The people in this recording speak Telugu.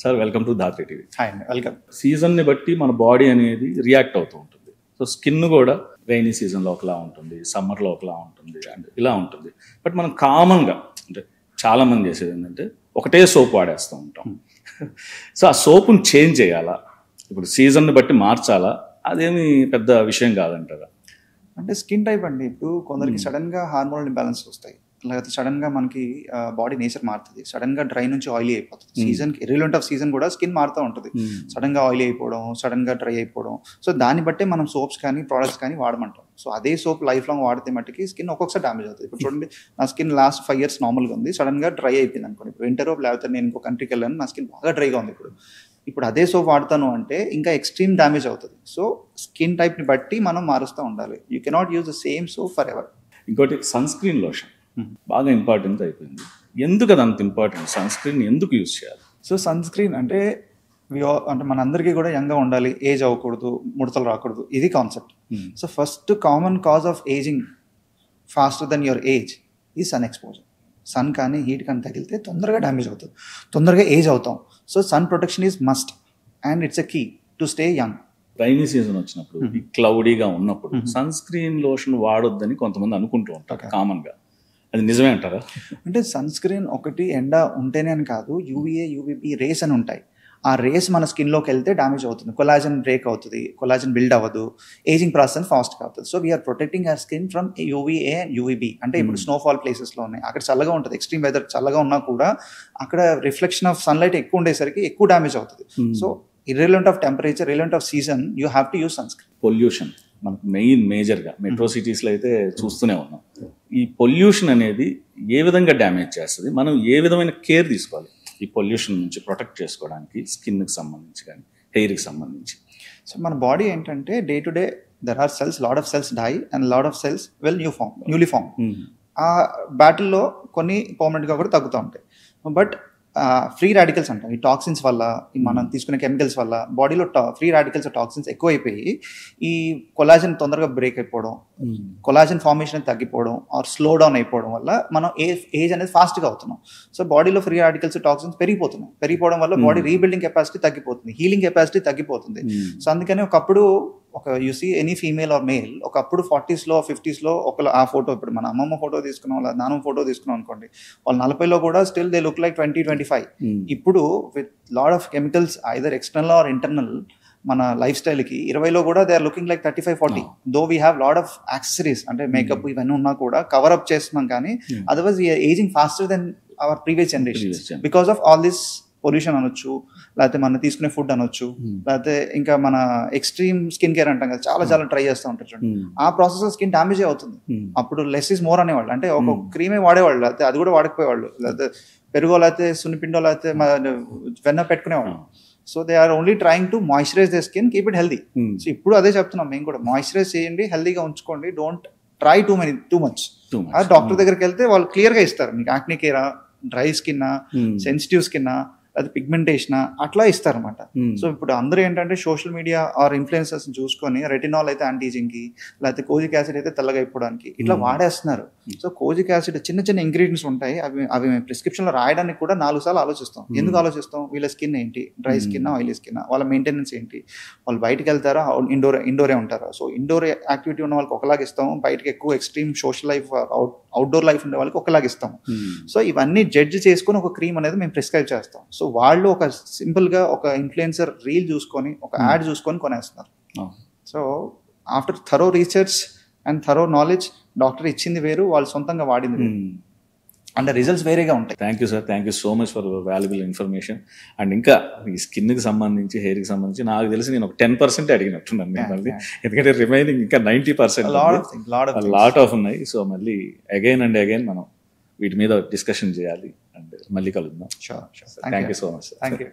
Sir welcome to Dhatri TV. Hi అండి, వెల్కమ్. సీజన్ని బట్టి మన బాడీ అనేది రియాక్ట్ అవుతూ ఉంటుంది. సో స్కిన్ కూడా రైనీ సీజన్లో ఒకలా ఉంటుంది, సమ్మర్లో ఒకలా ఉంటుంది అండ్ ఇలా ఉంటుంది. బట్ మనం కామన్గా అంటే చాలామంది చేసేది ఏంటంటే ఒకటే సోప్ వాడేస్తూ ఉంటాం. సో ఆ సోపుని చేంజ్ చేయాలా, ఇప్పుడు సీజన్ని బట్టి మార్చాలా, అదేమి పెద్ద విషయం కాదంటారా? అంటే స్కిన్ టైప్ అండి. ఇప్పుడు కొందరికి సడన్గా హార్మోనల్ ఇంబ్యాలెన్స్ వస్తాయి, లేకపోతే సడన్గా మనకి బాడీ నేచర్ మారుతుంది, సడన్గా డ్రై నుంచి ఆయిలీ అయిపోతుంది. సీజన్కి ఇర్రెలెవెంట్ ఆఫ్ సీజన్ కూడా స్కిన్ మారుతూ ఉంటుంది. సడన్గా ఆయిలీ అయిపోవడం, సడన్గా డ్రై అయిపోవడం. సో దాన్ని బట్టే మనం సోప్స్ కానీ ప్రోడక్ట్స్ కానీ వాడమంటాం. సో అదే సోప్ లైఫ్ లాంగ్ వాడితే మట్టుకి స్కిన్ ఒక్కొక్కసారి డ్యామేజ్ అవుతుంది. ఇప్పుడు చూడండి, నా స్కిన్ లాస్ట్ 5 years నార్మల్గా ఉంది, సడన్గా డ్రై అయిపోయింది అనుకోండి. ఇప్పుడు వింటర్ లేకపోతే నేను ఇంకో కంట్రీకి వెళ్ళాను, నా స్కిన్ బాగా డ్రైగా ఉంది. ఇప్పుడు అదే సోప్ వాడతాను అంటే ఇంకా ఎక్స్ట్రీమ్ డ్యామేజ్ అవుతుంది. సో స్కిన్ టైప్ని బట్టి మనం మారుస్తూ ఉండాలి. You cannot use the same soap for ever. ఇంకోటి సన్ స్క్రీన్ లోషన్ బాగా ఇంపార్టెంట్ అయిపోయింది. ఎందుకు అది అంత ఇంపార్టెంట్? సన్ స్క్రీన్ ఎందుకు యూజ్ చేయాలి? సో సన్ స్క్రీన్ అంటే మనందరికీ కూడా యంగ్గా ఉండాలి, ఏజ్ అవ్వకూడదు, ముడతలు రాకూడదు, ఇది concept. So first common cause of aging faster than your age ఈ సన్ ఎక్స్పోజర్. సన్ కానీ హీట్ కానీ తగిలితే తొందరగా డ్యామేజ్ అవుతుంది, తొందరగా ఏజ్ అవుతాం. So sun protection is must and it's a key to stay young. Rainy season వచ్చినప్పుడు క్లౌడీగా ఉన్నప్పుడు సన్ స్క్రీన్ లోషన్ వాడొద్దని కొంతమంది అనుకుంటూ ఉంటారు కామన్గా. అది నిజమే అంటారా? అంటే సన్ స్క్రీన్ ఒకటి ఎండ ఉంటేనే అని కాదు, యూవీఏ యూవీబీ రేస్ అని ఉంటాయి. ఆ రేస్ మన స్కిన్లోకి వెళ్తే డ్యామేజ్ అవుతుంది, కొలాజన్ బ్రేక్ అవుతుంది, కొలాజన్ బిల్డ్ అవ్వదు, ఏజింగ్ ప్రాసెస్ ఫాస్ట్గా అవుతుంది. So we're protecting our skin from UVA and UVB. అంటే ఇప్పుడు స్నోఫాల్ ప్లేసెస్లో ఉన్నాయి, అక్కడ చల్లగా ఉంటుంది, ఎక్స్ట్రీమ్ వెదర్ చల్లగా ఉన్నా కూడా అక్కడ రిఫ్లెక్షన్ ఆఫ్ సన్లైట్ ఎక్కువ ఉండేసరికి ఎక్కువ డ్యామేజ్ అవుతుంది. So irrelevant of temperature, irrelevant of season, you have to use sunscreen. Pollution మనకు మేజర్గా మెట్రో సిటీస్లో అయితే చూస్తూనే ఉన్నాం. ఈ పొల్యూషన్ అనేది ఏ విధంగా డ్యామేజ్ చేస్తుంది? మనం ఏ విధమైన కేర్ తీసుకోవాలి ఈ పొల్యూషన్ నుంచి ప్రొటెక్ట్ చేసుకోవడానికి, స్కిన్కి సంబంధించి కానీ హెయిర్కి సంబంధించి? సో మన బాడీ ఏంటంటే day to day there are cells, lot of cells die and lot of cells newly form. ఆ బ్యాటిల్లో కొన్ని పర్మనెంట్గా కూడా తగ్గుతూ ఉంటాయి. బట్ ఫ్రీ రాడికల్స్ అంటాం, ఈ టాక్సిన్స్ వల్ల, మనం తీసుకునే కెమికల్స్ వల్ల బాడీలో ఫ్రీ రాడికల్స్, టాక్సిన్స్ ఎక్కువైపోయి ఈ కొలాజన్ తొందరగా బ్రేక్ అయిపోవడం, కొలాజన్ ఫార్మేషన్ తగ్గిపోవడం ఆర్ స్లో డౌన్ అయిపోవడం వల్ల మనం ఏజ్ అనేది ఫాస్ట్గా అవుతున్నాం. సో బాడీలో ఫ్రీ రాడికల్స్, టాక్సిన్స్ పెరిగిపోవడం వల్ల బాడీ రీబిల్డింగ్ కెపాసిటీ తగ్గిపోతుంది, హీలింగ్ కెపాసిటీ తగ్గిపోతుంది. సో అందుకని ఒకప్పుడు you see any female or male, ఒకప్పుడు 40s, 50s ఆ ఫోటో, ఇప్పుడు మన అమ్మమ్మ ఫోటో తీసుకున్నాం, వాళ్ళ నాన్నమ్మ ఫోటో తీసుకున్నాం అనుకోండి, వాళ్ళు 40లో కూడా స్టిల్ దే లుక్ లైక్ 20-25. ఇప్పుడు with lot of chemicals either external or internal మన లైఫ్ స్టైల్కి 20లో కూడా they are looking like 35-40. Though we have lot of accessories, అంటే మేకప్ ఇవన్నీ ఉన్నా కూడా కవర్ అప్ చేస్తున్నాం, కానీ otherwise we're aging faster than our previous generation because of all this pollution అనొచ్చు, లేకపోతే మనం తీసుకునే ఫుడ్ అనొచ్చు, లేకపోతే ఇంకా మన ఎక్స్ట్రీమ్ స్కిన్ కేర్ అంటాం కదా, చాలా ట్రై చేస్తూ ఉంటారు చూడండి. ఆ ప్రాసెస్ లో స్కిన్ డ్యామేజ్ అవుతుంది. అప్పుడు లెస్ ఇస్ మోర్ అనేవాళ్ళు, అంటే ఒక క్రీమే వాడేవాళ్ళు, లేకపోతే అది కూడా వాడకపోయేవాళ్ళు, లేకపోతే పెరుగో, లేకపోతే సున్నిపిండో, లేకపోతే వెన్న పెట్టుకునేవాళ్ళు. So they are only trying to moisturise the skin, keep it healthy. So ఇప్పుడు అదే చెప్తున్నాం మేము కూడా, మాయిశ్చరైజ్ చేయండి, హెల్దీగా ఉంచుకోండి, don't try too much. Doctor దగ్గరికి వెళ్తే వాళ్ళు క్లియర్గా ఇస్తారు, మీకు యాక్నీ కేరా, డ్రై స్కిన్నా, సెన్సిటివ్ స్కిన్నా, అది పిగ్మెంటేషన్ అట్లా ఇస్తారనమాట. సో ఇప్పుడు అందరూ ఏంటంటే సోషల్ మీడియా ఆర్ ఇన్ఫ్లుయెన్సర్స్ చూసుకొని రెటినాల్ అయితే యాంటీజింగ్ కి, లేకపోతే కోజిక్ యాసిడ్ అయితే తెల్లగా అయిపోవడానికి ఇట్లా వాడేస్తున్నారు. సో కోజిక్ యాసిడ్ చిన్న ఇంగ్రీడియంట్స్ ఉంటాయి, అవి మేము ప్రిస్క్రిప్షన్లో రాయడానికి కూడా 4 సార్లు ఆలోచిస్తాం. ఎందుకు ఆలోచిస్తాం? వీళ్ళ స్కిన్ ఏంటి, డ్రై స్కిన్, ఆయిలీ స్కిన్, వాళ్ళ మెయింటెనెన్స్ ఏంటి, వాళ్ళు బయటకు వెళ్తారా, ఇండోరే ఉంటారా? సో ఇండోర్ యాక్టివిటీ ఉన్న వాళ్ళకి ఒకలాగా ఇస్తాం, బయటకి ఎక్కువ extreme social life, outdoor life ఉండే వాళ్ళకి ఒకలాగా ఇస్తాం. సో ఇవన్నీ జడ్జ్ చేసుకుని ఒక క్రీమ్ అనేది మేము ప్రిస్క్రైబ్ చేస్తాం. సో వాళ్ళు ఒక సింపుల్గా ఒక ఇన్ఫ్లుయెన్సర్ రీల్ చూసుకొని, ఒక యాడ్ చూసుకొని కొనేస్తున్నారు. So after thorough research and thorough knowledge, doctor ఇచ్చింది వేరు, వాళ్ళు సొంతంగా వాడింది వేరు, అండ్ రిజల్ట్స్ వేరేగా ఉంటాయి. Thank you sir, thank you so much for valuable information. And ఇంకా ఈ స్కిన్కి సంబంధించి, హెయిర్కి సంబంధించి నాకు తెలిసి నేను ఒక 10% అడిగినట్టున్నాను మళ్ళీ, ఎందుకంటే రిమైనింగ్ ఇంకా 90% లాట్ ఆఫ్ ఉన్నాయి. సో మళ్ళీ అగైన్ అండ్ అగైన్ మనం వీటి మీద డిస్కషన్ చేయాలి అండ్ మళ్ళీ కలుద్దాం. Sure. Thank you so much. Thank you.